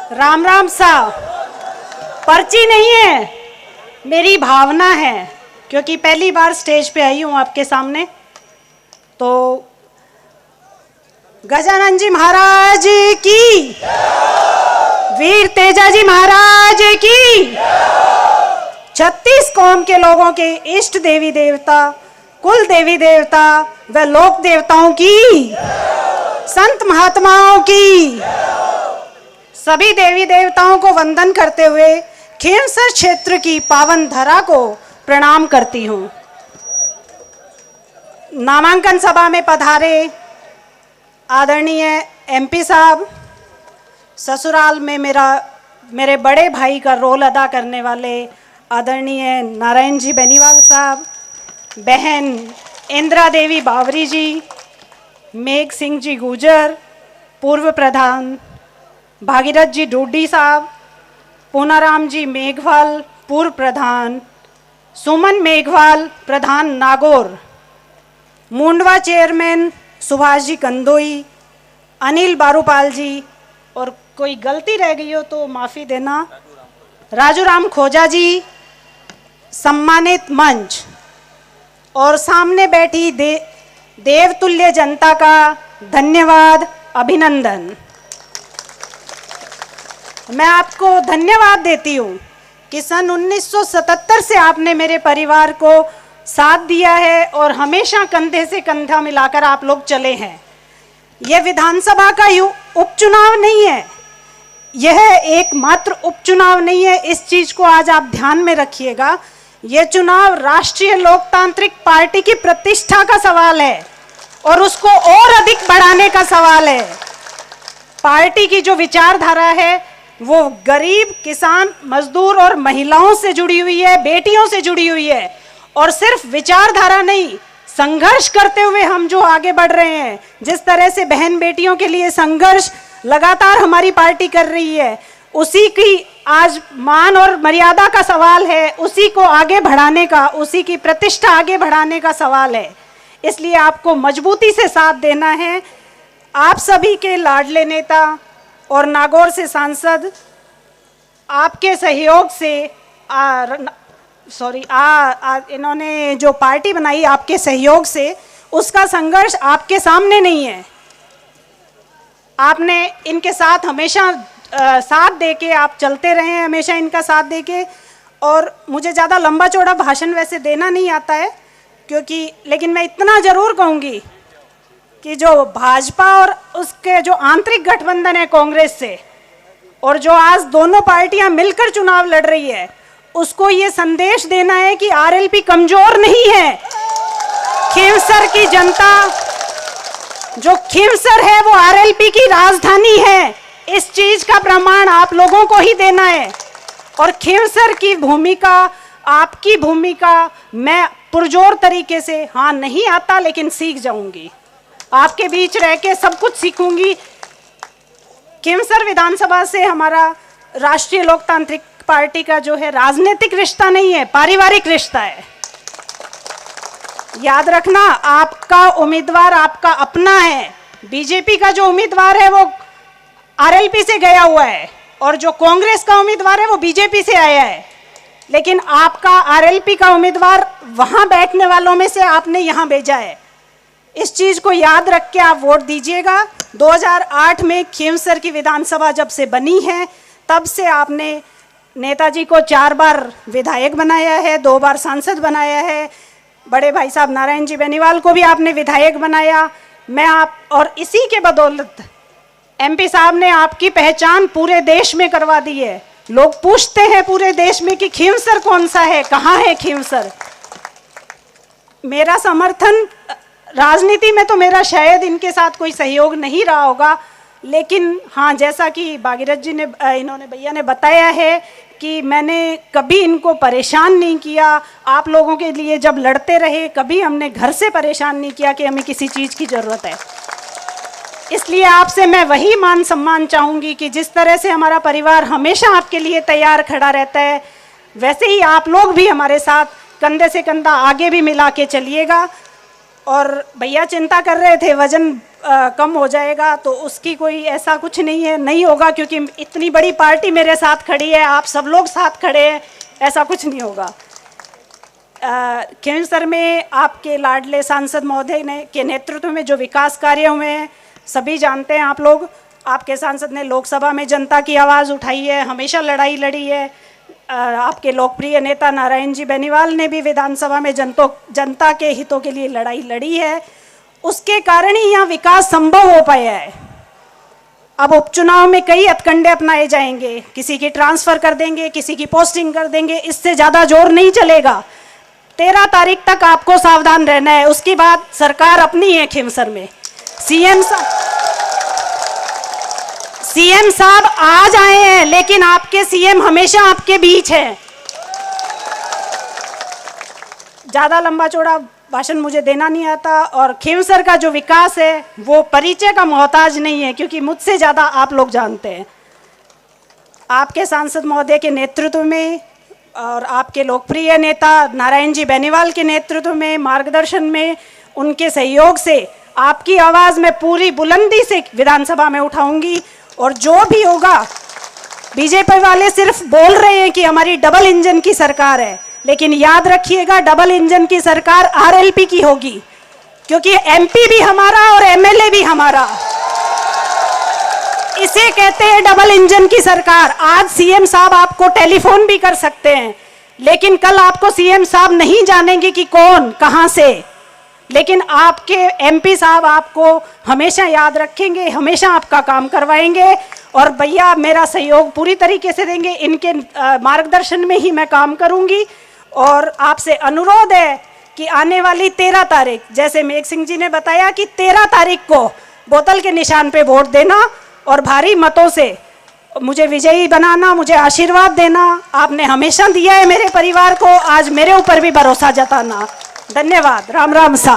राम राम साहब, पर्ची नहीं है, मेरी भावना है, क्योंकि पहली बार स्टेज पे आई हूँ आपके सामने। तो गजानन जी महाराज की, वीर तेजा जी महाराज की, 36 कौम के लोगों के इष्ट देवी देवता, कुल देवी देवता व लोक देवताओं की, संत महात्माओं की, सभी देवी देवताओं को वंदन करते हुए खींवसर क्षेत्र की पावन धरा को प्रणाम करती हूँ। नामांकन सभा में पधारे आदरणीय एमपी साहब, ससुराल में मेरे बड़े भाई का रोल अदा करने वाले आदरणीय नारायण जी बेनीवाल साहब, बहन इंदिरा देवी बावरी जी, मेघ सिंह जी गुजर पूर्व प्रधान, भागीरथ जी डोडी साहब, पूनाराम जी मेघवाल पूर्व प्रधान, सुमन मेघवाल प्रधान नागौर, मुंडवा चेयरमैन सुभाष जी कंदोई, अनिल बारूपाल जी, और कोई गलती रह गई हो तो माफ़ी देना, राजू राम खोजा जी, सम्मानित मंच और सामने बैठी देवतुल्य जनता का धन्यवाद, अभिनंदन। मैं आपको धन्यवाद देती हूँ कि सन 1977 से आपने मेरे परिवार को साथ दिया है और हमेशा कंधे से कंधा मिलाकर आप लोग चले हैं। यह विधानसभा का उपचुनाव नहीं है, यह एकमात्र उपचुनाव नहीं है, इस चीज को आज आप ध्यान में रखिएगा। यह चुनाव राष्ट्रीय लोकतांत्रिक पार्टी की प्रतिष्ठा का सवाल है और उसको और अधिक बढ़ाने का सवाल है। पार्टी की जो विचारधारा है वो गरीब, किसान, मजदूर और महिलाओं से जुड़ी हुई है, बेटियों से जुड़ी हुई है, और सिर्फ विचारधारा नहीं, संघर्ष करते हुए हम जो आगे बढ़ रहे हैं, जिस तरह से बहन बेटियों के लिए संघर्ष लगातार हमारी पार्टी कर रही है, उसी की आज मान और मर्यादा का सवाल है, उसी को आगे बढ़ाने का, उसी की प्रतिष्ठा आगे बढ़ाने का सवाल है। इसलिए आपको मजबूती से साथ देना है। आप सभी के लाडले नेता और नागौर से सांसद आपके सहयोग से इन्होंने जो पार्टी बनाई आपके सहयोग से, उसका संघर्ष आपके सामने नहीं है। आपने इनके साथ हमेशा साथ देके आप चलते रहे हैं, हमेशा इनका साथ देके। और मुझे ज़्यादा लंबा चौड़ा भाषण वैसे देना नहीं आता है, लेकिन मैं इतना ज़रूर कहूँगी कि जो भाजपा और उसके जो आंतरिक गठबंधन है कांग्रेस से, और जो आज दोनों पार्टियां मिलकर चुनाव लड़ रही है, उसको ये संदेश देना है कि आरएलपी कमजोर नहीं है। खींवसर की जनता, जो खींवसर है वो आरएलपी की राजधानी है, इस चीज का प्रमाण आप लोगों को ही देना है। और खींवसर की भूमिका, आपकी भूमिका मैं पुरजोर तरीके से, हाँ नहीं आता लेकिन सीख जाऊंगी, आपके बीच रह के सब कुछ सीखूंगी। खींवसर विधानसभा से हमारा राष्ट्रीय लोकतांत्रिक पार्टी का जो है राजनीतिक रिश्ता नहीं है, पारिवारिक रिश्ता है। याद रखना, आपका उम्मीदवार आपका अपना है। बीजेपी का जो उम्मीदवार है वो आरएलपी से गया हुआ है, और जो कांग्रेस का उम्मीदवार है वो बीजेपी से आया है, लेकिन आपका आरएलपी का उम्मीदवार वहां बैठने वालों में से आपने यहां भेजा है। इस चीज को याद रख के आप वोट दीजिएगा। 2008 में खींवसर की विधानसभा जब से बनी है, तब से आपने नेताजी को 4 बार विधायक बनाया है, 2 बार सांसद बनाया है, बड़े भाई साहब नारायण जी बेनीवाल को भी आपने विधायक बनाया। और इसी के बदौलत एमपी साहब ने आपकी पहचान पूरे देश में करवा दी है। लोग पूछते हैं पूरे देश में कि खींवसर कौन सा है, कहाँ है खींवसर। मेरा समर्थन, राजनीति में तो मेरा शायद इनके साथ कोई सहयोग नहीं रहा होगा, लेकिन हाँ, जैसा कि भागीरथ जी ने, इन्होंने भैया ने बताया है कि मैंने कभी इनको परेशान नहीं किया। आप लोगों के लिए जब लड़ते रहे, कभी हमने घर से परेशान नहीं किया कि हमें किसी चीज़ की ज़रूरत है। इसलिए आपसे मैं वही मान सम्मान चाहूँगी कि जिस तरह से हमारा परिवार हमेशा आपके लिए तैयार खड़ा रहता है, वैसे ही आप लोग भी हमारे साथ कंधे से कंधा आगे भी मिला के चलिएगा। और भैया चिंता कर रहे थे वजन कम हो जाएगा, तो उसकी कोई ऐसा कुछ नहीं है, नहीं होगा, क्योंकि इतनी बड़ी पार्टी मेरे साथ खड़ी है, आप सब लोग साथ खड़े हैं, ऐसा कुछ नहीं होगा। खींवसर में आपके लाडले सांसद महोदय ने के नेतृत्व में जो विकास कार्य हुए हैं सभी जानते हैं आप लोग। आपके सांसद ने लोकसभा में जनता की आवाज़ उठाई है, हमेशा लड़ाई लड़ी है। आपके लोकप्रिय नेता नारायण जी बेनीवाल ने भी विधानसभा में जनता के हितों के लिए लड़ाई लड़ी है, उसके कारण ही यहाँ विकास संभव हो पाया है। अब उपचुनाव में कई हथकंडे अपनाए जाएंगे, किसी की ट्रांसफर कर देंगे, किसी की पोस्टिंग कर देंगे, इससे ज़्यादा जोर नहीं चलेगा। 13 तारीख तक आपको सावधान रहना है, उसके बाद सरकार अपनी है खींवसर में। सीएम साहब आज आए हैं, लेकिन आपके सीएम हमेशा आपके बीच है। ज़्यादा लंबा चौड़ा भाषण मुझे देना नहीं आता, और खींवसर का जो विकास है वो परिचय का मोहताज नहीं है, क्योंकि मुझसे ज़्यादा आप लोग जानते हैं। आपके सांसद महोदय के नेतृत्व में और आपके लोकप्रिय नेता नारायण जी बेनीवाल के नेतृत्व में, मार्गदर्शन में, उनके सहयोग से आपकी आवाज़ मैं पूरी बुलंदी से विधानसभा में उठाऊंगी। और जो भी होगा, बीजेपी वाले सिर्फ बोल रहे हैं कि हमारी डबल इंजन की सरकार है, लेकिन याद रखिएगा डबल इंजन की सरकार आरएलपी की होगी, क्योंकि एमपी भी हमारा और एमएलए भी हमारा। इसे कहते हैं डबल इंजन की सरकार। आज सीएम साहब आपको टेलीफोन भी कर सकते हैं, लेकिन कल आपको सीएम साहब नहीं जानेंगे कि कौन कहां से, लेकिन आपके एमपी साहब आपको हमेशा याद रखेंगे, हमेशा आपका काम करवाएंगे। और भैया मेरा सहयोग पूरी तरीके से देंगे, इनके मार्गदर्शन में ही मैं काम करूंगी। और आपसे अनुरोध है कि आने वाली 13 तारीख, जैसे मेघ सिंह जी ने बताया कि 13 तारीख को बोतल के निशान पे वोट देना और भारी मतों से मुझे विजयी बनाना, मुझे आशीर्वाद देना। आपने हमेशा दिया है मेरे परिवार को, आज मेरे ऊपर भी भरोसा जताना। धन्यवाद। राम राम सा।